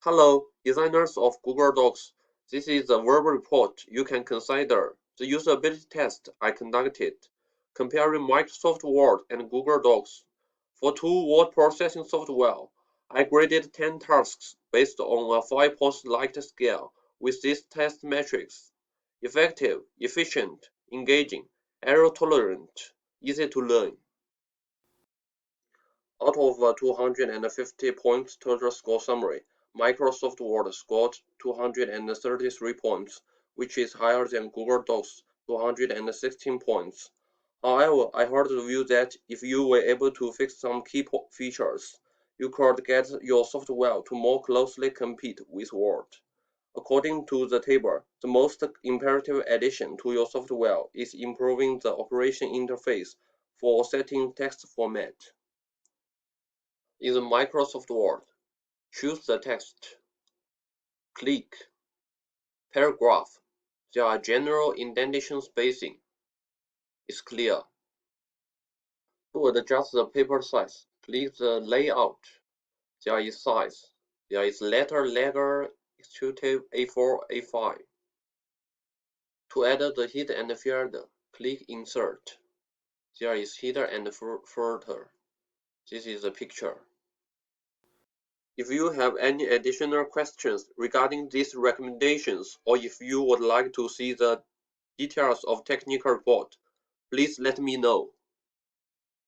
Hello, designers of Google Docs. This is a verbal report you can consider. The usability test I conducted, comparing Microsoft Word and Google Docs. For two word processing software, I graded 10 tasks based on a 5-point Likert scale with these test metrics: effective, efficient, engaging, error tolerant, easy to learn. Out of a 250 points total score summary, Microsoft Word scored 233 points, which is higher than Google Docs' 216 points. However, I heard the view that if you were able to fix some key features, you could get your software to more closely compete with Word. According to the table, the most imperative addition to your software is improving the operation interface for setting text format. In the Microsoft Word, choose the text. Click Paragraph. There are general indentation spacing. It's clear. To adjust the paper size, click the Layout. There is size. There is letter Ledger Executive A4, A5. To add the header and field, click Insert. There is header and footer. This is the picture. If you have any additional questions regarding these recommendations, or if you would like to see the details of technical report, please let me know.